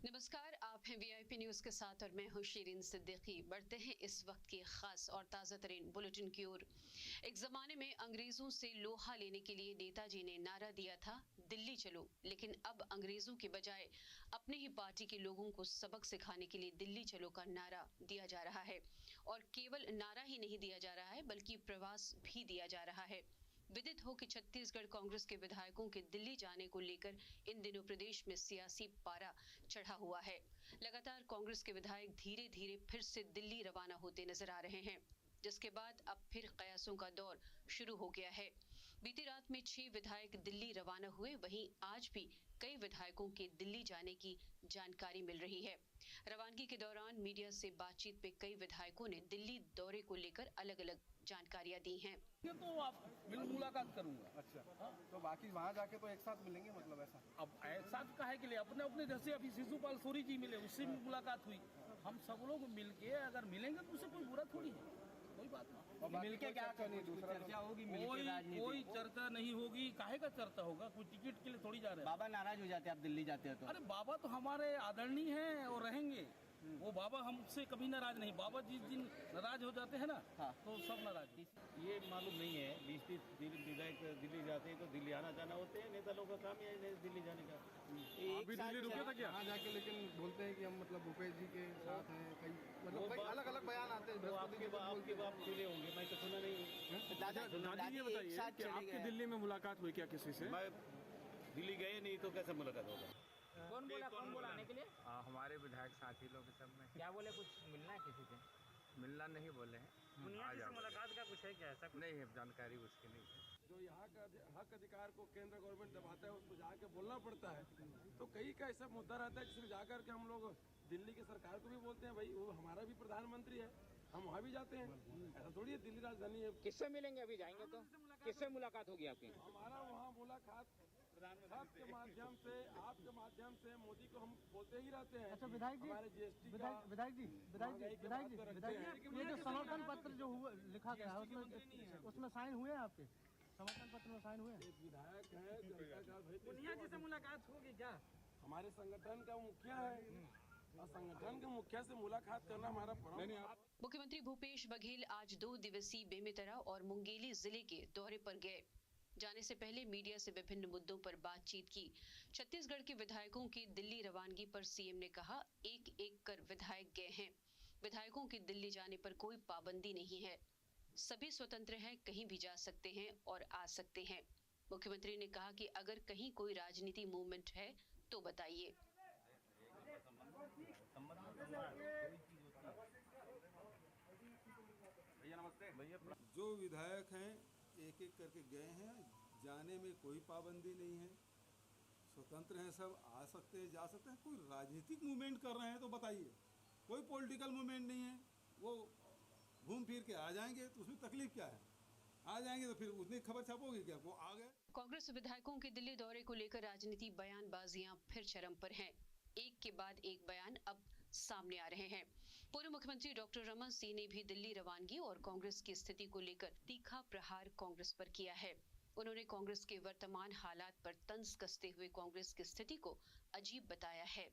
नमस्कार, आप हैं वीआईपी न्यूज के साथ और मैं हूं शीरीन सिद्दीकी। बढ़ते हैं इस वक्त की खास और ताज़ा तरीन बुलेटिन की ओर। एक जमाने में अंग्रेजों से लोहा लेने के लिए नेताजी ने नारा दिया था, दिल्ली चलो। लेकिन अब अंग्रेजों के बजाय अपने ही पार्टी के लोगों को सबक सिखाने के लिए दिल्ली चलो का नारा दिया जा रहा है। और केवल नारा ही नहीं दिया जा रहा है, बल्कि प्रवास भी दिया जा रहा है। विदित हो कि छत्तीसगढ़ कांग्रेस के विधायकों के दिल्ली जाने को लेकर इन दिनों प्रदेश में सियासी पारा चढ़ा हुआ है। लगातार कांग्रेस के विधायक धीरे धीरे फिर से दिल्ली रवाना होते नजर आ रहे हैं, जिसके बाद अब फिर कयासों का दौर शुरू हो गया है। बीती रात में 6 विधायक दिल्ली रवाना हुए, वहीं आज भी कई विधायकों के दिल्ली जाने की जानकारी मिल रही है। रवानगी के दौरान मीडिया से बातचीत में कई विधायकों ने दिल्ली दौरे को लेकर अलग अलग जानकारियां दी हैं। ये तो आप मुलाकात करूंगा। अच्छा, तो बाकी वहाँ जाके तो एक साथ मिलेंगे, मतलब ऐसा? अब एक साथ काहे के लिए, अपने अपने जैसे अभी शिशुपाल सूरी जी मिले, उससे भी मुलाकात हुई। हम सब लोग मिलके अगर मिलेंगे तो उससे कोई बुरा थोड़ी है, कोई बात नहीं। मिलके क्या करनी, दूसरा चर्चा होगी? कोई चर्चा नहीं होगी। काहे का चर्चा होगा? कोई टिकट के लिए थोड़ी जा रहे हैं। बाबा नाराज हो जाते हैं आप दिल्ली जाते हो तो? अरे बाबा तो हमारे आदरणीय हैं और रहेंगे। वो बाबा हमसे कभी नाराज नहीं। बाबा जिस दिन नाराज हो जाते हैं ना, हाँ। तो सब नाराज। ये मालूम नहीं है। 20-30 विधायक दिल्ली जाते हैं तो दिल्ली आना जाना होते हैं। नेता लोगों का काम ही है दिल्ली जाने का। अभी दिल्ली रुके था क्या? हाँ जाके, लेकिन बोलते हैं कि हम मतलब भूपेश जी के साथ हैं। कई मतलब कई अलग अलग बयान आते हैं। आपके बाप सुने होंगे, मैं तो सुना नहीं। दादी ये बताइए कि आपकी दिल्ली में मुलाकात हुई क्या किसी से? मैं दिल्ली गए नहीं तो कैसे मुलाकात होगा? कौन बोला आने के लिए? हमारे विधायक साथी लोग सब में। क्या बोले? कुछ मिलना है किसी से? मिलना नहीं बोले हैं। दुनिया से मुलाकात का कुछ है क्या? ऐसा कुछ नहीं है, जानकारी उसकी नहीं है। जो यहाँ का हक अधिकार को केंद्र गवर्नमेंट दबाता है, उसको जाके बोलना पड़ता है। तो कई का ऐसा मुद्दा रहता है जिसमें जाकर के हम लोग दिल्ली की सरकार को भी बोलते हैं, भाई वो हमारा भी प्रधानमंत्री है, हम वहाँ भी जाते हैं। ऐसा थोड़ी है दिल्ली राजधानी है। किससे मिलेंगे? अभी जाएंगे तो किससे मुलाकात होगी आपकी? हमारा वहाँ मुलाकात आपके माध्यम से, आपके माध्यम से मोदी को हम बोलते ही रहते हैं। अच्छा विधायक जी, हमारे जीएसटी विधायक जी, ये जो समर्थन पत्र जो हुआ लिखा गया है उसमें साइन हुए हैं आपके? समर्थन पत्र में साइन हुए हैं? विधायक है, जनता का दुनिया जी से मुलाकात होगी क्या? हमारे संगठन का मुखिया है और संगठन के मुखिया से मुलाकात करना हमारा परम। मुख्यमंत्री भूपेश बघेल आज 2 दिवसीय बेमेतरा और मुंगेली जिले के दौरे पर गए। जाने से पहले मीडिया से विभिन्न मुद्दों पर बातचीत की। छत्तीसगढ़ के विधायकों की दिल्ली रवानगी पर सीएम ने कहा, एक एक कर विधायक गए हैं। विधायकों की दिल्ली जाने पर कोई पाबंदी नहीं है, सभी स्वतंत्र हैं, कहीं भी जा सकते हैं और आ सकते हैं। मुख्यमंत्री ने कहा कि अगर कहीं कोई राजनीति मूवमेंट है तो बताइए। जो विधायक हैं एक एक करके गए हैं, जाने में कोई पाबंदी नहीं है, स्वतंत्र हैं, सब आ सकते हैं, जा सकते हैं। कोई राजनीतिक मूवमेंट कर रहे हैं तो बताइए, कोई पॉलिटिकल मूवमेंट नहीं है। वो घूम फिर के आ जाएंगे तो उसमें तकलीफ क्या है? आ जाएंगे तो फिर उतनी खबर छपोगी क्या वो आ गए? कांग्रेस विधायकों के दिल्ली दौरे को लेकर राजनीतिक बयानबाजियां फिर चरम पर हैं। एक के बाद एक बयान अब सामने आ रहे हैं। पूर्व मुख्यमंत्री डॉक्टर रमन सिंह ने भी दिल्ली रवानगी और कांग्रेस की स्थिति को लेकर तीखा प्रहार कांग्रेस पर किया है। उन्होंने कांग्रेस के वर्तमान हालात पर तंज कसते हुए कांग्रेस की स्थिति को अजीब बताया है।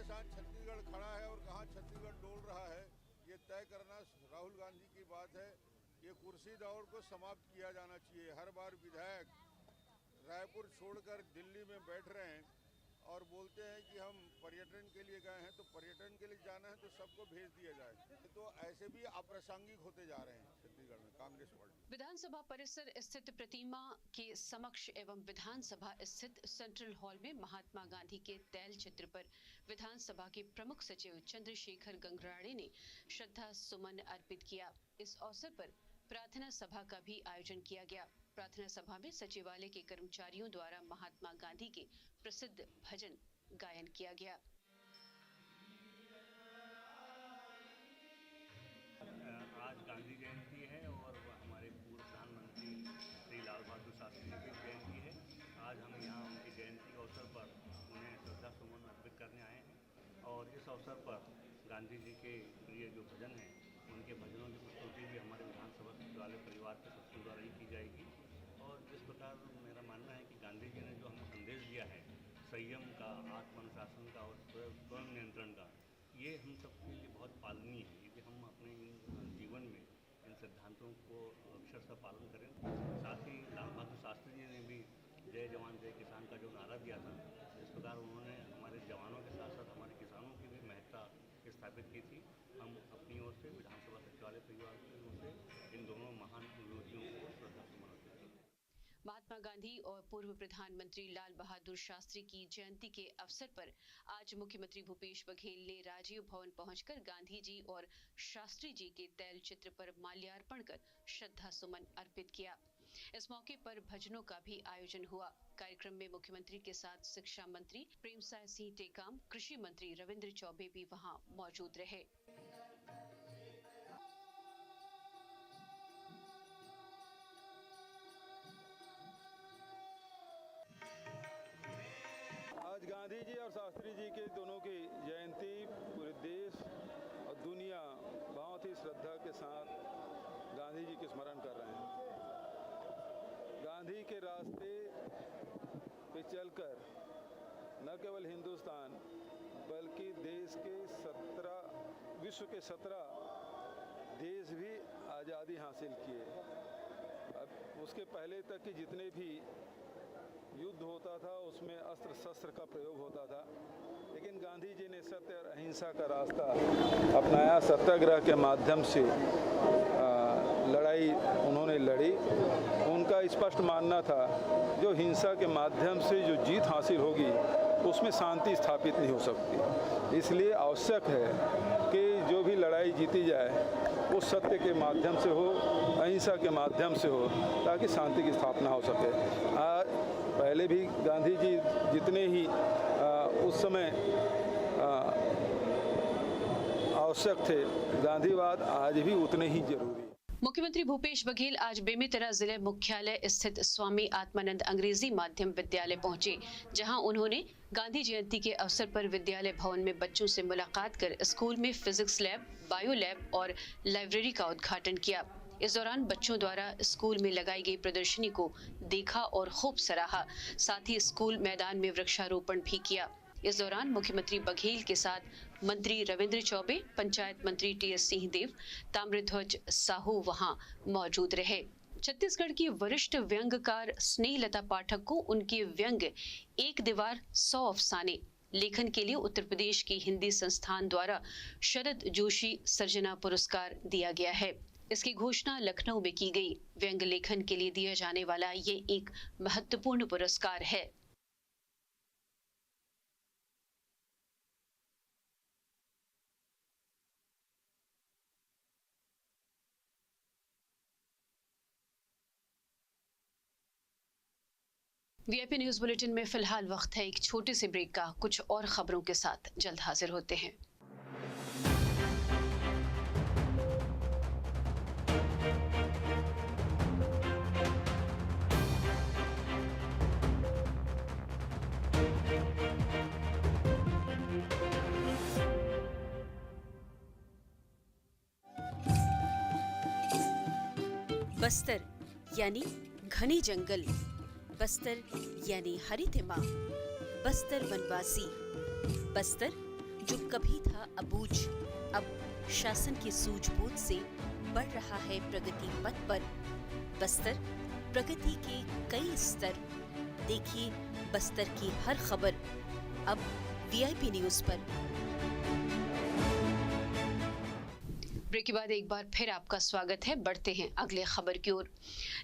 साथ छत्तीसगढ़ खड़ा है और कहाँ छत्तीसगढ़ डोल रहा है, ये तय करना राहुल गांधी की बात है। ये कुर्सी दौड़ को समाप्त किया जाना चाहिए। हर बार विधायक रायपुर छोड़कर दिल्ली में बैठ रहे हैं और बोलते हैं कि हम पर्यटन के लिए गए हैं, तो पर्यटन के लिए जाना है तो सबको भेज दिया जाए। तो ऐसे भी अप्रासंगिक होते जा रहे हैं छत्तीसगढ़ में कांग्रेस पार्टी। विधानसभा परिसर स्थित प्रतिमा के समक्ष एवं विधानसभा स्थित सेंट्रल हॉल में महात्मा गांधी के तैल चित्र पर विधानसभा के प्रमुख सचिव चंद्रशेखर गंगराड़े ने श्रद्धा सुमन अर्पित किया। इस अवसर पर प्रार्थना सभा का भी आयोजन किया गया। प्रार्थना सभा में सचिवालय के कर्मचारियों द्वारा महात्मा गांधी के प्रसिद्ध भजन गायन किया गया। आज गांधी जयंती है और हमारे पूर्व प्रधानमंत्री श्री लाल बहादुर शास्त्री जी की जयंती है। आज हम यहाँ उनकी जयंती के अवसर पर उन्हें श्रद्धा सुमन अर्पित करने आए हैं और इस अवसर पर गांधी जी के प्रिय जो भजन हैं उनके भजनों की प्रस्तुति भी हमारे विधानसभा सचिवालय परिवार के सदस्यों द्वारा ही की जाएगी। और जिस प्रकार मेरा मानना है कि गांधी जी ने जो हमें संदेश दिया है संयम का, आत्मानुशासन का और स्वयं नियंत्रण का, ये हम सबके लिए बहुत पालनीय है। यदि हम अपने जीवन में इन सिद्धांतों को अक्षरशः पालन करें। साथ ही लाल बहादुर शास्त्री जी ने भी जय जवान जय किसान का जो नारा दिया था, इस प्रकार उन्होंने हमारे जवानों के साथ साथ हमारे किसानों की भी महत्ता स्थापित की थी। हम अपनी ओर से विधानसभा सचिवालय परिवार की ओर से इन दोनों महान विभूतियों को श्रद्धासुमन अर्पित करते हैं। महात्मा गांधी और पूर्व प्रधानमंत्री लाल बहादुर शास्त्री की जयंती के अवसर पर आज मुख्यमंत्री भूपेश बघेल ने राजीव भवन पहुंचकर गांधी जी और शास्त्री जी के तैल चित्र पर माल्यार्पण कर श्रद्धा सुमन अर्पित किया। इस मौके पर भजनों का भी आयोजन हुआ। कार्यक्रम में मुख्यमंत्री के साथ शिक्षा मंत्री प्रेमसाय सिंह टेकाम, कृषि मंत्री रविंद्र चौबे भी वहां मौजूद रहे। आज गांधी जी और शास्त्री जी के दोनों की जयंती पूरे देश और दुनिया बहुत ही श्रद्धा के साथ गांधी जी के स्मरण कर रहे हैं। गांधी के रास्ते पे चलकर न केवल हिंदुस्तान बल्कि देश के 17 विश्व के 17 देश भी आज़ादी हासिल किए। अब उसके पहले तक के जितने भी युद्ध होता था उसमें अस्त्र शस्त्र का प्रयोग होता था, लेकिन गांधी जी ने सत्य और अहिंसा का रास्ता अपनाया। सत्याग्रह के माध्यम से लड़ाई उन्होंने लड़ी। उनका स्पष्ट मानना था जो हिंसा के माध्यम से जो जीत हासिल होगी उसमें शांति स्थापित नहीं हो सकती। इसलिए आवश्यक है कि जो भी लड़ाई जीती जाए वो सत्य के माध्यम से हो, अहिंसा के माध्यम से हो, ताकि शांति की स्थापना हो सके। पहले भी गांधी जी जितने ही उस समय आवश्यक थे, गांधीवाद आज भी उतने ही जरूरी। मुख्यमंत्री भूपेश बघेल आज बेमेतरा जिले मुख्यालय स्थित स्वामी आत्मानंद अंग्रेजी माध्यम विद्यालय पहुंचे, जहां उन्होंने गांधी जयंती के अवसर पर विद्यालय भवन में बच्चों से मुलाकात कर स्कूल में फिजिक्स लैब, बायो लैब और लाइब्रेरी का उद्घाटन किया। इस दौरान बच्चों द्वारा स्कूल में लगाई गई प्रदर्शनी को देखा और खूब सराहा। साथ ही स्कूल मैदान में वृक्षारोपण भी किया। इस दौरान मुख्यमंत्री बघेल के साथ मंत्री रविंद्र चौबे, पंचायत मंत्री टीएस सिंहदेव, ताम्रध्वज साहू वहां मौजूद रहे। छत्तीसगढ़ की वरिष्ठ व्यंग्यकार स्नेहलता पाठक को उनके व्यंग्य एक दीवार 100 अफसाने लेखन के लिए उत्तर प्रदेश की हिंदी संस्थान द्वारा शरद जोशी सर्जना पुरस्कार दिया गया है। इसकी घोषणा लखनऊ में की गई। व्यंग्य लेखन के लिए दिया जाने वाला ये एक महत्वपूर्ण पुरस्कार है। वीआईपी न्यूज बुलेटिन में फिलहाल वक्त है एक छोटे से ब्रेक का। कुछ और खबरों के साथ जल्द हाजिर होते हैं। बस्तर यानी घने जंगल, बस्तर यानी हरितिमा, बस्तर वनवासी, बस्तर जो कभी था अबूझ, अब शासन की सूझबूझ से बढ़ रहा है प्रगति पथ पर। बस्तर प्रगति के कई स्तर, देखिए बस्तर की हर खबर अब वीआईपी न्यूज पर। ब्रेक के बाद एक बार फिर आपका स्वागत है। बढ़ते हैं अगले खबर की ओर।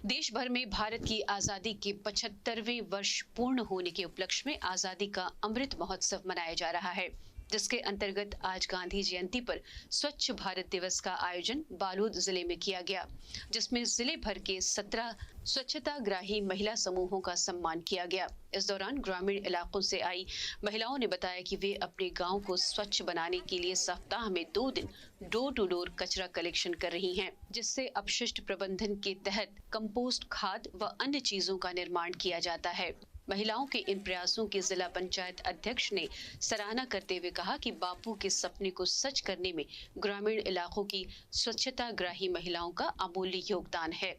देश भर में भारत की आजादी के 75वें वर्ष पूर्ण होने के उपलक्ष्य में आजादी का अमृत महोत्सव मनाया जा रहा है। जिसके अंतर्गत आज गांधी जयंती पर स्वच्छ भारत दिवस का आयोजन बालोद जिले में किया गया, जिसमें जिले भर के 17 स्वच्छताग्राही महिला समूहों का सम्मान किया गया। इस दौरान ग्रामीण इलाकों से आई महिलाओं ने बताया कि वे अपने गांव को स्वच्छ बनाने के लिए सप्ताह में 2 दिन डोर टू डोर कचरा कलेक्शन कर रही हैं, जिससे अपशिष्ट प्रबंधन के तहत कंपोस्ट खाद व अन्य चीजों का निर्माण किया जाता है। महिलाओं के इन प्रयासों की जिला पंचायत अध्यक्ष ने सराहना करते हुए कहा कि बापू के सपने को सच करने में ग्रामीण इलाकों की स्वच्छताग्राही महिलाओं का अमूल्य योगदान है।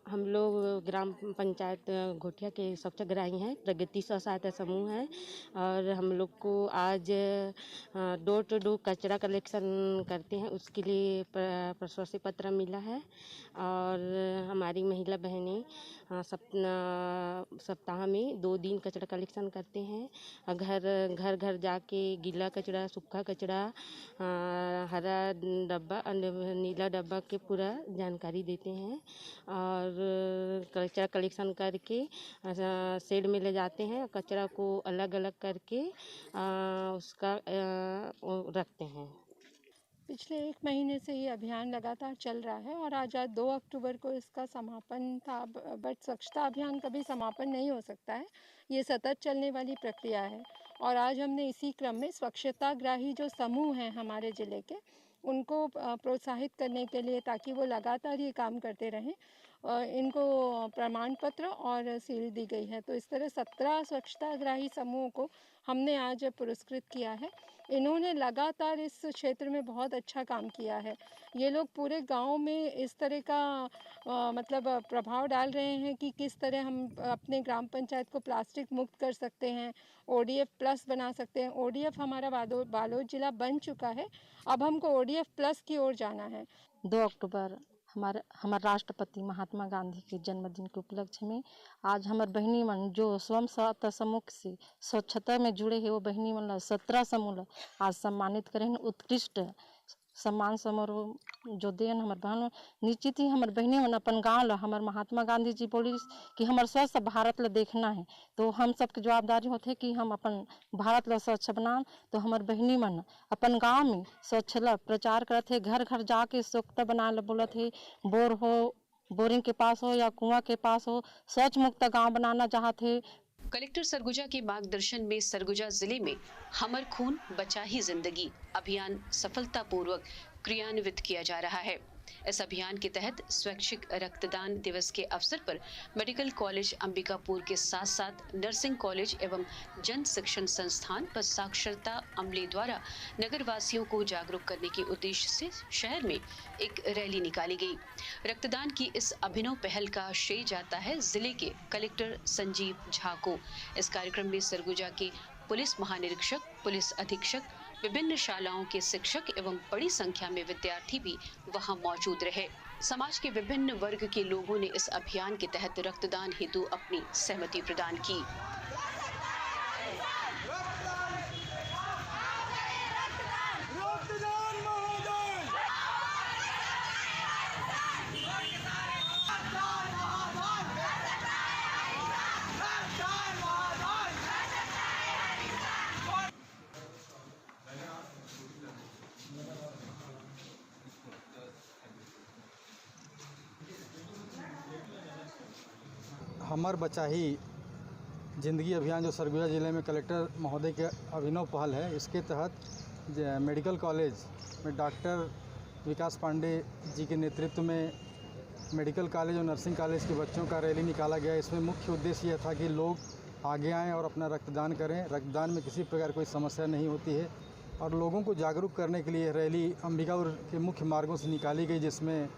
हम लोग ग्राम पंचायत घोटिया के स्वच्छताग्राही हैं, प्रगति स्व सहायता समूह है और हम लोग को आज डोर टू डोर कचरा कलेक्शन करते हैं, उसके लिए प्रशस्ति पत्र मिला है और हमारी महिला बहनें सप्ताह में 2 दिन कचरा कलेक्शन करते हैं। घर घर जाके गीला कचरा, सूखा कचरा, हरा डब्बा, नीला डब्बा के पूरा जानकारी देते हैं और कचरा कलेक्शन करके शेड में ले जाते हैं। कचरा को अलग अलग करके उसका रखते हैं। पिछले 1 महीने से ये अभियान लगातार चल रहा है और आज 2 अक्टूबर को इसका समापन था, बट स्वच्छता अभियान कभी समापन नहीं हो सकता है, ये सतत चलने वाली प्रक्रिया है। और आज हमने इसी क्रम में स्वच्छताग्राही जो समूह हैं हमारे ज़िले के, उनको प्रोत्साहित करने के लिए, ताकि वो लगातार ये काम करते रहें, इनको प्रमाण पत्र और सील दी गई है। तो इस तरह 17 स्वच्छताग्राही समूहों को हमने आज पुरस्कृत किया है। इन्होंने लगातार इस क्षेत्र में बहुत अच्छा काम किया है। ये लोग पूरे गांव में इस तरह का मतलब प्रभाव डाल रहे हैं कि किस तरह हम अपने ग्राम पंचायत को प्लास्टिक मुक्त कर सकते हैं, ODF प्लस बना सकते हैं। ODF हमारा बालोद जिला बन चुका है, अब हमको ODF प्लस की ओर जाना है। 2 अक्टूबर हमारे राष्ट्रपति महात्मा गांधी के जन्मदिन के उपलक्ष्य में आज हमारे बहनी मन जो स्वयं सहायता समूह से स्वच्छता में जुड़े हैं, वो बहनी मन 17 समूह आज सम्मानित करें। उत्कृष्ट सम्मान समारोह जो देन हमारे बहन निश्चित ही हमारे बहनी मन अपन गाँव ला, हमारे महात्मा गांधी जी बोली कि हमारे स्वच्छ भारत ला देखना है, तो हम सबकी जवाबदारी होते कि हम अपन भारत ला स्वच्छ बनाएं। तो हमारे बहनी मन अपन गाँव में स्वच्छ ला प्रचार करते हैं, घर घर जाके स्वच्छता बनाए ला बोलत है। बोर हो, बोरिंग के पास हो या कुआं के पास हो, स्वच्छ मुक्त गाँव बनाना चाहते। कलेक्टर सरगुजा के मार्गदर्शन में सरगुजा जिले में हमर खून बचा ही जिंदगी अभियान सफलतापूर्वक क्रियान्वित किया जा रहा है। इस अभियान के तहत स्वैच्छिक रक्तदान दिवस के अवसर पर मेडिकल कॉलेज अंबिकापुर के साथ साथ नर्सिंग कॉलेज एवं जन शिक्षण संस्थान पर साक्षरता अमले द्वारा नगर वासियों को जागरूक करने के उद्देश्य से शहर में एक रैली निकाली गई। रक्तदान की इस अभिनव पहल का श्रेय जाता है जिले के कलेक्टर संजीव झा को। इस कार्यक्रम में सरगुजा के पुलिस महानिरीक्षक, पुलिस अधीक्षक, विभिन्न शालाओं के शिक्षक एवं बड़ी संख्या में विद्यार्थी भी वहां मौजूद रहे। समाज के विभिन्न वर्ग के लोगों ने इस अभियान के तहत रक्तदान हेतु अपनी सहमति प्रदान की। हमर बचा ही ज़िंदगी अभियान जो सरगुजा ज़िले में कलेक्टर महोदय के अभिनव पहल है, इसके तहत मेडिकल कॉलेज में डॉक्टर विकास पांडे जी के नेतृत्व में मेडिकल कॉलेज और नर्सिंग कॉलेज के बच्चों का रैली निकाला गया। इसमें मुख्य उद्देश्य यह था कि लोग आगे आएँ और अपना रक्तदान करें। रक्तदान में किसी प्रकार कोई समस्या नहीं होती है और लोगों को जागरूक करने के लिए रैली अंबिकापुर के मुख्य मार्गों से निकाली गई, जिसमें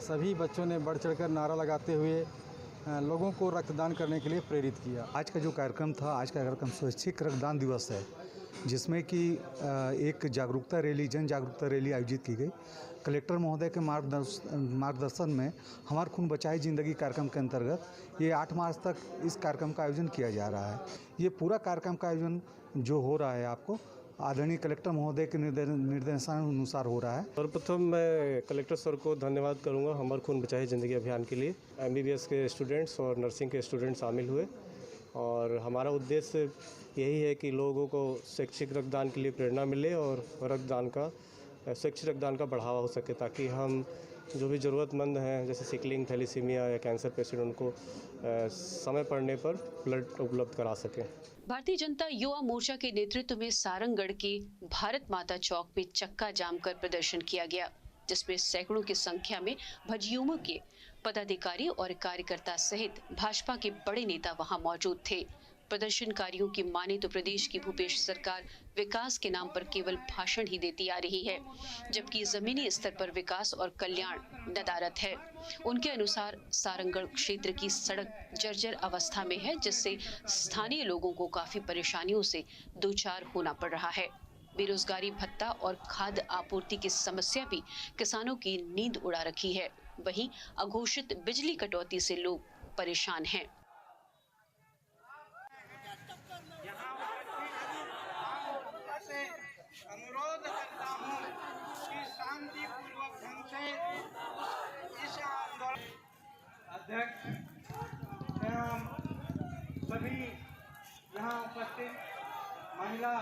सभी बच्चों ने बढ़ चढ़कर नारा लगाते हुए लोगों को रक्तदान करने के लिए प्रेरित किया। आज का जो कार्यक्रम था, आज का कार्यक्रम स्वैच्छिक रक्तदान दिवस है, जिसमें कि एक जागरूकता रैली, जन जागरूकता रैली आयोजित की गई। कलेक्टर महोदय के मार्गदर्शन में हमार खून बचाई ज़िंदगी कार्यक्रम के अंतर्गत ये 8 मार्च तक इस कार्यक्रम का आयोजन किया जा रहा है। ये पूरा कार्यक्रम का आयोजन जो हो रहा है आपको आदरणीय कलेक्टर महोदय के निर्देशानुसार हो रहा है। सर्वप्रथम मैं कलेक्टर सर को धन्यवाद करूंगा हमार खून बचाई ज़िंदगी अभियान के लिए। MBBS के स्टूडेंट्स और नर्सिंग के स्टूडेंट शामिल हुए और हमारा उद्देश्य यही है कि लोगों को शैक्षिक रक्तदान के लिए प्रेरणा मिले और शैक्षिक रक्तदान का बढ़ावा हो सके, ताकि हम जो भी ज़रूरतमंद हैं जैसे सिकलिंग, थैलीसीमिया या कैंसर पेशेंट, उनको समय पड़ने पर ब्लड उपलब्ध करा सकें। भारतीय जनता युवा मोर्चा के नेतृत्व में सारंगगढ़ के भारत माता चौक में चक्का जाम कर प्रदर्शन किया गया, जिसमें सैकड़ों की संख्या में भाजयुमो के पदाधिकारी और कार्यकर्ता सहित भाजपा के बड़े नेता वहां मौजूद थे। प्रदर्शनकारियों की माने तो प्रदेश की भूपेश सरकार विकास के नाम पर केवल भाषण ही देती आ रही है, जबकि जमीनी स्तर पर विकास और कल्याण नदारद है। उनके अनुसार सारंगगढ़ क्षेत्र की सड़क जर्जर अवस्था में है, जिससे स्थानीय लोगों को काफी परेशानियों से दो चार होना पड़ रहा है। बेरोजगारी भत्ता और खाद्य आपूर्ति की समस्या भी किसानों की नींद उड़ा रखी है। वहीं अघोषित बिजली कटौती से लोग परेशान हैं। अनुरोध करता हूँ कि शांतिपूर्वक ढंग से इस आंदोलन अध्यक्ष एवं सभी यहाँ उपस्थित महिला,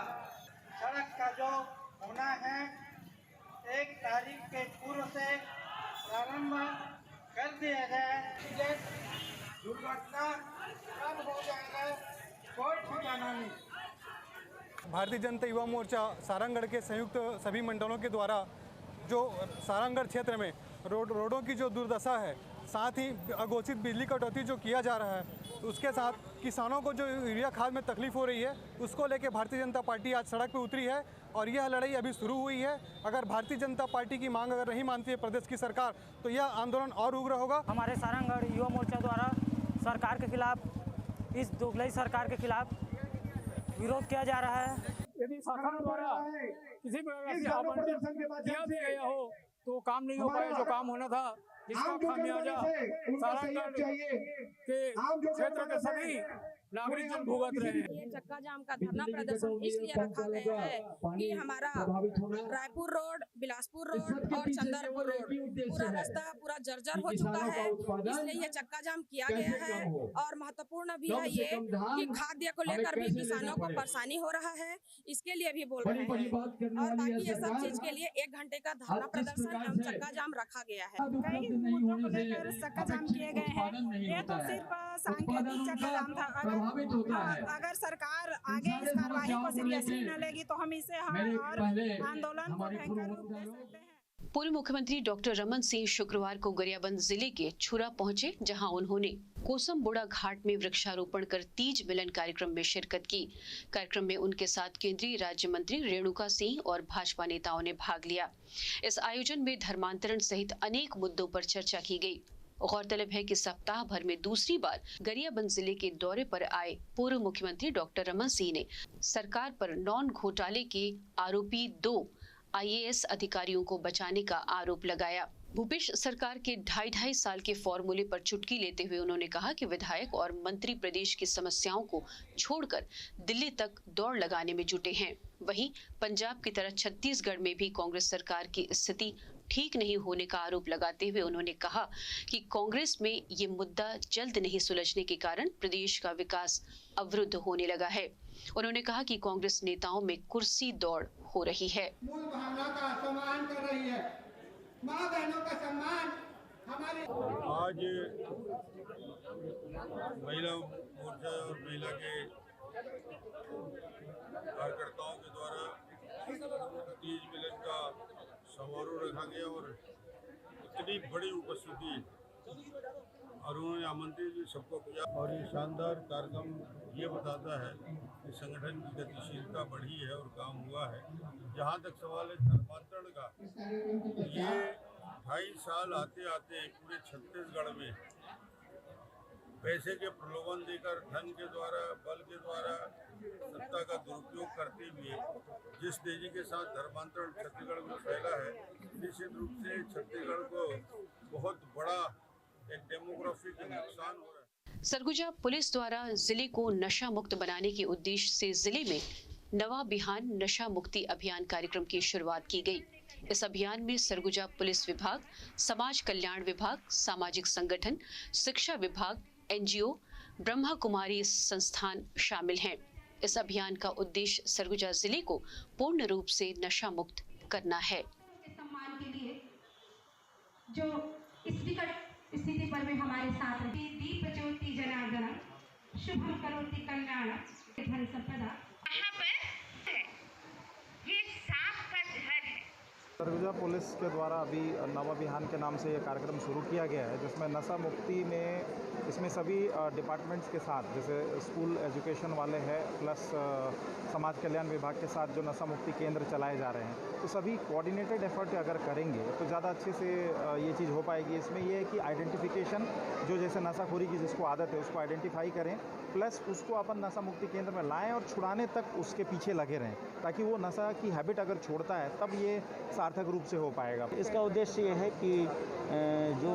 सड़क का जो होना है 1 तारीख के पूर्व से प्रारंभ कर दिया गया। दुर्घटना कब हो जाएगा कोई ठिकाना नहीं। भारतीय जनता युवा मोर्चा सारंगगढ़ के संयुक्त सभी मंडलों के द्वारा जो सारंगगढ़ क्षेत्र में रोडों की जो दुर्दशा है, साथ ही अघोषित बिजली कटौती जो किया जा रहा है, उसके साथ किसानों को जो यूरिया खाद में तकलीफ हो रही है, उसको लेकर भारतीय जनता पार्टी आज सड़क पर उतरी है और यह लड़ाई अभी शुरू हुई है। अगर भारतीय जनता पार्टी की मांग अगर नहीं मानती है प्रदेश की सरकार, तो यह आंदोलन और उग्र होगा। हमारे सारंगगढ़ युवा मोर्चा द्वारा सरकार के खिलाफ, इस दुगलई सरकार के खिलाफ विरोध किया जा रहा है। यदि सरकार द्वारा किसी प्रकार से आवंटित किया भी गया हो तो काम नहीं हो पाया जो काम होना था, जिसका खामियाजा सारंगगढ़ के क्षेत्र के सभी नागरिक जन भुगत रहे हैं। ये चक्का जाम का धरना प्रदर्शन इसलिए रखा गया है कि हमारा रायपुर रोड, बिलासपुर रोड और चंदरपुर रोड पूरा रास्ता पूरा जर्जर हो चुका है, इसलिए ये चक्का जाम किया गया है। और महत्वपूर्ण भी है ये कि खाद्य को लेकर भी किसानों को परेशानी हो रहा है, इसके लिए भी बोल रहे हैं। और बाकी ये सब चीज के लिए 1 घंटे का धरना प्रदर्शन एवं चक्का जाम रखा गया है। कई मुद्दों को लेकर चक्का जाम किए गए हैं। ये तो सिर्फ सांकेतिक चक्का जाम था। अगर सरकार आगे इस कार्रवाई को सीरियसली न लेगी तो हम इसे और आंदोलन को भयंकर रूप दे सकते हैं। पूर्व मुख्यमंत्री डॉक्टर रमन सिंह शुक्रवार को गरियाबंद जिले के छुरा पहुंचे, जहां उन्होंने कोसमबोड़ा घाट में वृक्षारोपण कर तीज मिलन कार्यक्रम में शिरकत की। कार्यक्रम में उनके साथ केंद्रीय राज्य मंत्री रेणुका सिंह और भाजपा नेताओं ने भाग लिया। इस आयोजन में धर्मांतरण सहित अनेक मुद्दों पर चर्चा की गई। गौरतलब है कि सप्ताह भर में दूसरी बार गरियाबंद जिले के दौरे पर आए पूर्व मुख्यमंत्री डॉक्टर रमन सिंह ने सरकार पर नॉन घोटाले के आरोपी 2 IAS अधिकारियों को बचाने का आरोप लगाया। भूपेश सरकार के 2.5 साल के फॉर्मूले पर चुटकी लेते हुए उन्होंने कहा कि विधायक और मंत्री प्रदेश की समस्याओं को छोड़कर दिल्ली तक दौड़ लगाने में जुटे हैं। वहीं पंजाब की तरह छत्तीसगढ़ में भी कांग्रेस सरकार की स्थिति ठीक नहीं होने का आरोप लगाते हुए उन्होंने कहा कि कांग्रेस में ये मुद्दा जल्द नहीं सुलझने के कारण प्रदेश का विकास अवरुद्ध होने लगा है। उन्होंने कहा कि कांग्रेस नेताओं में कुर्सी दौड़ हो रही है। मूल भावना का सम्मान कर रही है, माँ बहनों का सम्मान हमारे। आज महिला मोर्चा और महिला के कार्यकर्ताओं के द्वारा तीज मिलन का समारोह रखा गया और इतनी बड़ी उपस्थिति और उन्होंने आमंत्रित सबको किया और ये शानदार कार्यक्रम ये बताता है कि संगठन की गतिशीलता बढ़ी है और काम हुआ है। जहाँ तक सवाल है धर्मांतरण का, ये 2.5 साल आते आते पूरे छत्तीसगढ़ में पैसे के प्रलोभन देकर धन के द्वारा, बल के द्वारा सत्ता का दुरुपयोग करते हुए जिस तेजी के साथ धर्मांतरण छत्तीसगढ़ में फैला है, निश्चित रूप से छत्तीसगढ़ को बहुत बड़ा एक डेमोग्राफिक नुकसान हो रहा है। सरगुजा पुलिस द्वारा जिले को नशा मुक्त बनाने के उद्देश्य से जिले में नवा बिहान नशा मुक्ति अभियान कार्यक्रम की शुरुआत की गई। इस अभियान में सरगुजा पुलिस विभाग, समाज कल्याण विभाग, सामाजिक संगठन, शिक्षा विभाग, NGO, ब्रह्मा कुमारी संस्थान शामिल हैं। इस अभियान का उद्देश्य सरगुजा जिले को पूर्ण रूप से नशा मुक्त करना है। सम्मान के लिए जो इस विकट स्थिति पर भी हमारे साथ रहे, दीप ज्योति जनार्दन शुभम करोति कल्याण धन संपदा। यहाँ पर ये सांप का घर है। सरगुजा पुलिस के द्वारा अभी नव अभियान के नाम से ये कार्यक्रम शुरू किया गया है, जिसमें नशा मुक्ति में इसमें सभी डिपार्टमेंट्स के साथ, जैसे स्कूल एजुकेशन वाले हैं प्लस समाज कल्याण विभाग के साथ जो नशा मुक्ति केंद्र चलाए जा रहे हैं, तो सभी कोऑर्डिनेटेड एफर्ट अगर करेंगे तो ज़्यादा अच्छे से ये चीज़ हो पाएगी। इसमें ये है कि आइडेंटिफिकेशन, जो जैसे नशाखोरी की जिसको आदत है उसको आइडेंटिफाई करें, प्लस उसको अपन नशा मुक्ति केंद्र में लाएं और छुड़ाने तक उसके पीछे लगे रहें, ताकि वो नशा की हैबिट अगर छोड़ता है तब ये सार्थक रूप से हो पाएगा। इसका उद्देश्य ये है कि जो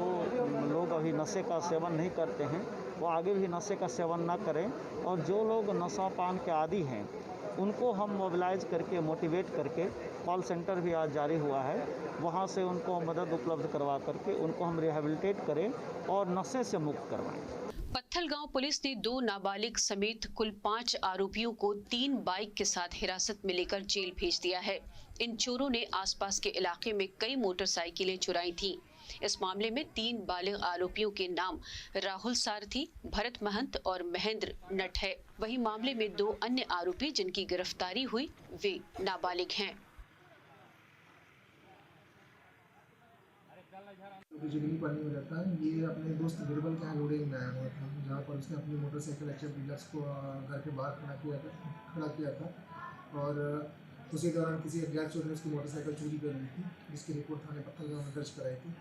लोग अभी नशे का सेवन नहीं करते हैं वो आगे भी नशे का सेवन ना करें, और जो लोग नशा पान के आदी हैं उनको हम मोबिलाइज करके, मोटिवेट करके, कॉल सेंटर भी आज जारी हुआ है, वहाँ से उनको मदद उपलब्ध करवा करके उनको हम रिहेबिलिटेट करें और नशे से मुक्त करवाएं। पत्थलगांव पुलिस ने 2 नाबालिग समेत कुल 5 आरोपियों को 3 बाइक के साथ हिरासत में लेकर जेल भेज दिया है। इन चोरों ने आसपास के इलाके में कई मोटरसाइकिलें चुराई थीं। इस मामले में 3 बालिग आरोपियों के नाम राहुल सारथी, भरत महंत और महेंद्र नट है। वहीं मामले में 2 अन्य आरोपी जिनकी गिरफ्तारी हुई वे नाबालिग हैं। बिजली पानी में रहता है। ये अपने दोस्त बिरबल के यहाँ लोडिंग में आया हुआ था, जहाँ पर उसने अपनी मोटरसाइकिल एचएफ डीलक्स को घर के बाहर खड़ा किया था और उसी दौरान किसी अज्ञात चोर ने उसकी मोटरसाइकिल चोरी कर ली थी, जिसकी रिपोर्ट थाने पत्थलगांव में दर्ज कराई थी।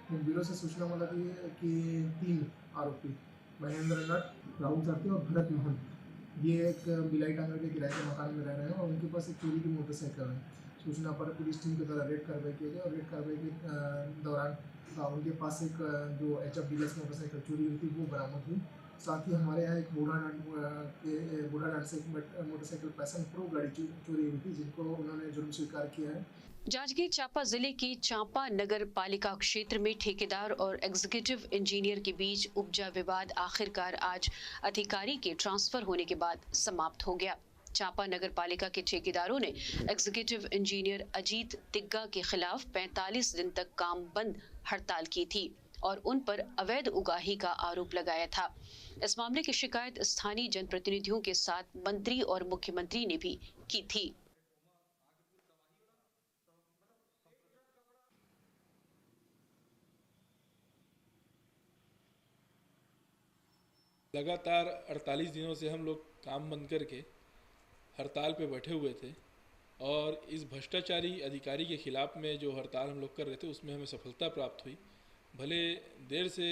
इन ब्यूरो से सूचना मिली है कि 3 आरोपी महेंद्र नट, राहुल सारथी और भरत महंत, ये एक बिलाई टांगर के किराए के मकान में रह रहे हैं और उनके पास एक चोरी की मोटरसाइकिल है। सूचना पर पुलिस टीम के द्वारा रेड कार्रवाई की गई और रेड कार्रवाई के दौरान उनके पास एक जो एचएफ डीलक्स मोटरसाइकिल चोरी हुई थी वो बरामद हुई। साथ ही हमारे यहाँ एक बूढ़ा से एक मोटरसाइकिल पैशन प्रो गाड़ी चोरी हुई थी, जिनको उन्होंने जुर्म स्वीकार किया है। जांजगीर चांपा जिले के चांपा नगर पालिका क्षेत्र में ठेकेदार और एग्जीक्यूटिव इंजीनियर के बीच उपजा विवाद आखिरकार आज अधिकारी के ट्रांसफर होने के बाद समाप्त हो गया। चांपा नगर पालिका के ठेकेदारों ने एग्जीक्यूटिव इंजीनियर अजीत तिग्गा के खिलाफ 45 दिन तक काम बंद हड़ताल की थी और उन पर अवैध उगाही का आरोप लगाया था। इस मामले की शिकायत स्थानीय जनप्रतिनिधियों के साथ मंत्री और मुख्यमंत्री ने भी की थी। लगातार 48 दिनों से हम लोग काम बंद करके हड़ताल पे बैठे हुए थे और इस भ्रष्टाचारी अधिकारी के खिलाफ में जो हड़ताल हम लोग कर रहे थे उसमें हमें सफलता प्राप्त हुई। भले देर से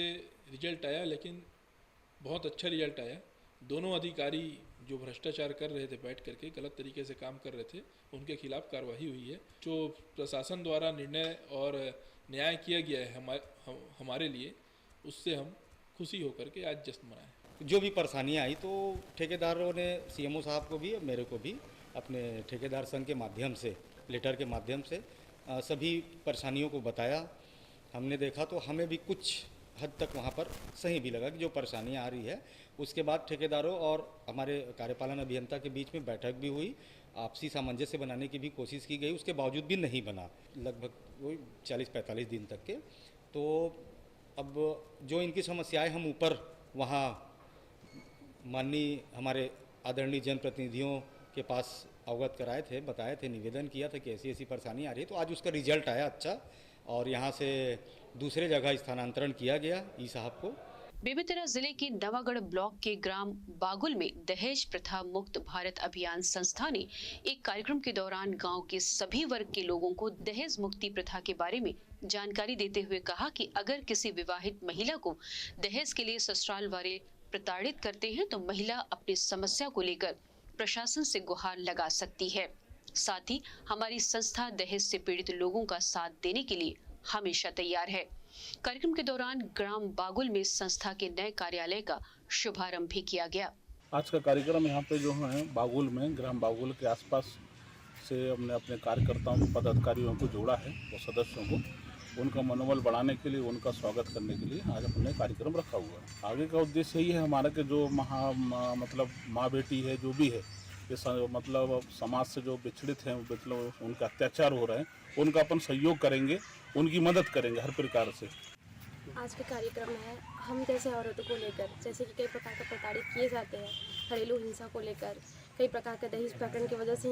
रिजल्ट आया, लेकिन बहुत अच्छा रिजल्ट आया। दोनों अधिकारी जो भ्रष्टाचार कर रहे थे, बैठ करके गलत तरीके से काम कर रहे थे, उनके खिलाफ कार्रवाई हुई है। जो प्रशासन द्वारा निर्णय और न्याय किया गया है हमारे लिए, उससे हम खुशी होकर के आज जश्न मनाएं। जो भी परेशानियाँ आई तो ठेकेदारों ने सीएमओ साहब को भी, मेरे को भी अपने ठेकेदार संघ के माध्यम से, लेटर के माध्यम से सभी परेशानियों को बताया। हमने देखा तो हमें भी कुछ हद तक वहाँ पर सही भी लगा कि जो परेशानियाँ आ रही है। उसके बाद ठेकेदारों और हमारे कार्यपालन अभियंता के बीच में बैठक भी हुई, आपसी सामंजस्य बनाने की भी कोशिश की गई। उसके बावजूद भी नहीं बना, लगभग वही 40-45 दिन तक के। तो अब जो इनकी समस्याएं हम ऊपर वहाँ माननीय हमारे आदरणीय जनप्रतिनिधियों के पास अवगत कराए थे, बताए थे, निवेदन किया था कि ऐसी ऐसी परेशानी आ रही है। तो आज उसका रिजल्ट आया अच्छा, और यहाँ से दूसरे जगह स्थानांतरण किया गया ई साहब को। बेमेतरा जिले के नवागढ़ ब्लॉक के ग्राम बागुल में दहेज प्रथा मुक्त भारत अभियान संस्था ने एक कार्यक्रम के दौरान गांव के सभी वर्ग के लोगों को दहेज मुक्ति प्रथा के बारे में जानकारी देते हुए कहा कि अगर किसी विवाहित महिला को दहेज के लिए ससुराल वाले प्रताड़ित करते हैं तो महिला अपनी समस्या को लेकर प्रशासन से गुहार लगा सकती है। साथ ही हमारी संस्था दहेज से पीड़ित लोगों का साथ देने के लिए हमेशा तैयार है। कार्यक्रम के दौरान ग्राम बागुल में संस्था के नए कार्यालय का शुभारंभ भी किया गया। आज का कार्यक्रम यहाँ पे जो है बागुल में, ग्राम बागुल के आसपास से हमने अपने कार्यकर्ताओं को, पदाधिकारियों को जोड़ा है और सदस्यों को, उनका मनोबल बढ़ाने के लिए, उनका स्वागत करने के लिए आज अपने कार्यक्रम रखा हुआ है। आगे का उद्देश्य यही है हमारा कि जो मतलब माँ बेटी है, जो भी है, ये मतलब समाज से जो विचलित हैं, मतलब उनका अत्याचार हो रहे हैं, उनका अपन सहयोग करेंगे, उनकी मदद करेंगे हर प्रकार से। आज का कार्यक्रम है हम जैसे औरतों को लेकर, जैसे कि कई प्रकार का प्रताड़ित किए जाते हैं, घरेलू हिंसा को लेकर, कई प्रकार के दहेज प्रकरण की वजह से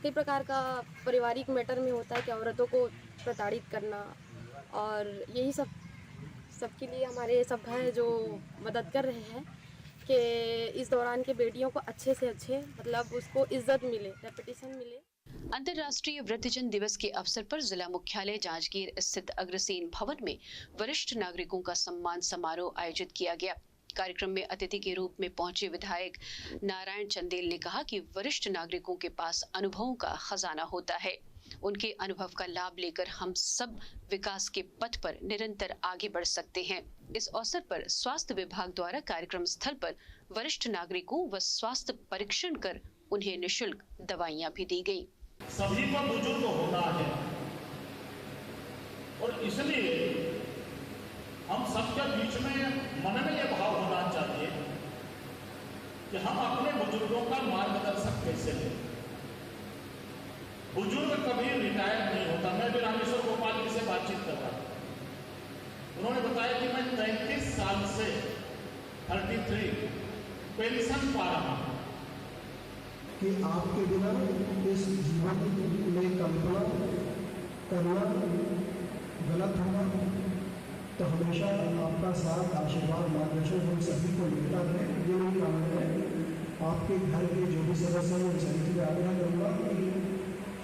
कई प्रकार का पारिवारिक मैटर में होता है कि औरतों को प्रताड़ित करना, और यही सबके लिए हमारे सब भाई जो मदद कर रहे हैं कि इस दौरान के बेटियों को अच्छे से अच्छे मतलब उसको इज्जत मिले, रेपुटेशन मिले। अंतर्राष्ट्रीय वृद्धजन दिवस के अवसर पर जिला मुख्यालय जांजगीर स्थित अग्रसेन भवन में वरिष्ठ नागरिकों का सम्मान समारोह आयोजित किया गया। कार्यक्रम में अतिथि के रूप में पहुंचे विधायक नारायण चंदेल ने कहा कि वरिष्ठ नागरिकों के पास अनुभवों का खजाना होता है। उनके अनुभव का लाभ लेकर हम सब विकास के पथ पर निरंतर आगे बढ़ सकते हैं। इस अवसर पर स्वास्थ्य विभाग द्वारा कार्यक्रम स्थल पर वरिष्ठ नागरिकों व स्वास्थ्य परीक्षण कर उन्हें निःशुल्क दवाइयां भी दी गई। सभी को बुजुर्ग होना है और इसलिए हम सबके बीच में मन में यह भाव होना चाहिए कि हम अपने बुजुर्गों का मार्गदर्शक कैसे लें। बुजुर्ग कभी रिटायर नहीं होता। मैं भी रामेश्वर गोपाल जी से बातचीत कर रहा था, उन्होंने बताया कि मैं 33 साल से 33 पेंशन पा रहा हूं कि आपके बिना इस जीवन में कल्पना करना गलत होगा, तो हमेशा आपका साथ, आशीर्वाद, मार्गदर्शन हम सभी को मिलता है। ये मेरी कामना है। आपके घर के जो भी सदस्य हैं उन सभी से आग्रह करूँगा कि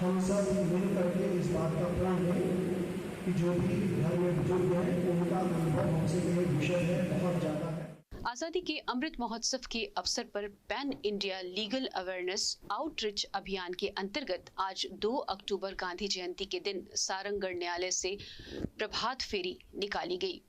हम सब मिल करके इस बात का प्रण लें कि जो भी घर में बुजुर्ग हैं उनका अनुभव हमसे एक विषय है, बहुत ज़्यादा है। आजादी के अमृत महोत्सव के अवसर पर pan India legal awareness outreach अभियान के अंतर्गत आज 2 अक्टूबर गांधी जयंती के दिन सारंगगढ़ न्यायालय से प्रभात फेरी निकाली गई।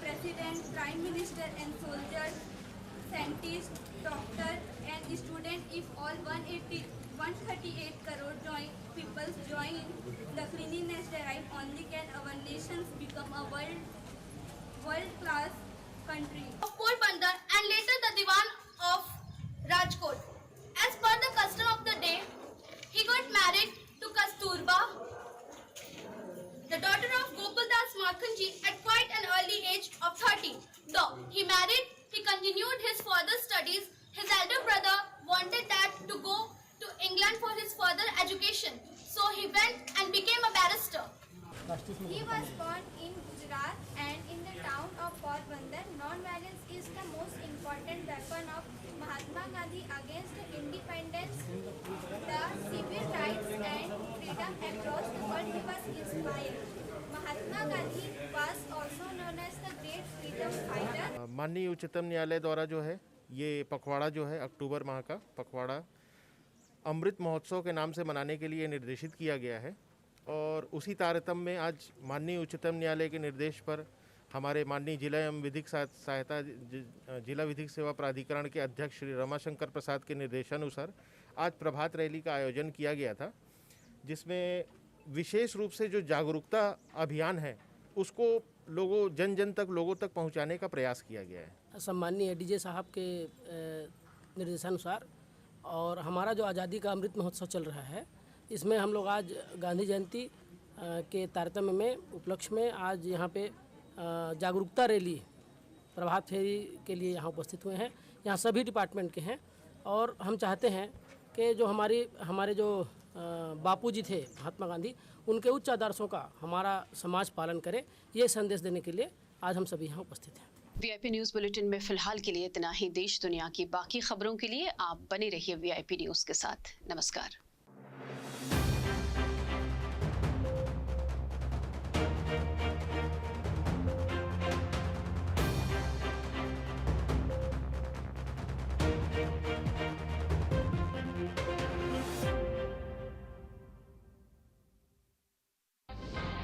President, Prime Minister and soldiers, scientists, doctors and students, if all 138 crore people join the cleanliness drive, only can our nations become a world-class country. Of Porbandar and later the Diwan of Rajkot. As per the custom of the day, he got married to Kasturba, the daughter of Gopaldas Makhanji, at quite an early age of 30. Though he married, he continued his further studies. His elder brother wanted that to go to England for his further education, so he went and became a barrister. He was born in Gujarat and in the town of Porbandar. Non-violence is the most important weapon of Mahatma Gandhi against independence, the civil rights and freedom across the world. He was inspired. Mahatma Gandhi was also known as the great freedom fighter. माननीय उच्चतम न्यायालय द्वारा जो है ये पखवाड़ा जो है अक्टूबर माह का पखवाड़ा अमृत महोत्सव के नाम से मनाने के लिए निर्देशित किया गया है, और उसी तारतम्य में आज माननीय उच्चतम न्यायालय के निर्देश पर हमारे माननीय जिला एवं विधिक सहायता जिला विधिक सेवा प्राधिकरण के अध्यक्ष श्री रमाशंकर प्रसाद के निर्देशानुसार आज प्रभात रैली का आयोजन किया गया था, जिसमें विशेष रूप से जो जागरूकता अभियान है उसको जन जन तक लोगों तक पहुंचाने का प्रयास किया गया है। सम्माननीय डीजे साहब के निर्देशानुसार और हमारा जो आज़ादी का अमृत महोत्सव चल रहा है, इसमें हम लोग आज गांधी जयंती के तारतम्य में उपलक्ष्य में आज यहाँ पे जागरूकता रैली प्रभात फेरी के लिए यहाँ उपस्थित हुए हैं। यहाँ सभी डिपार्टमेंट के हैं और हम चाहते हैं कि जो हमारे जो बापूजी थे महात्मा गांधी, उनके उच्च आदर्शों का हमारा समाज पालन करे, ये संदेश देने के लिए आज हम सभी यहाँ उपस्थित हैं। वीआईपी न्यूज़ बुलेटिन में फिलहाल के लिए इतना ही। देश दुनिया की बाकी खबरों के लिए आप बने रहिए वीआईपी न्यूज़ के साथ। नमस्कार।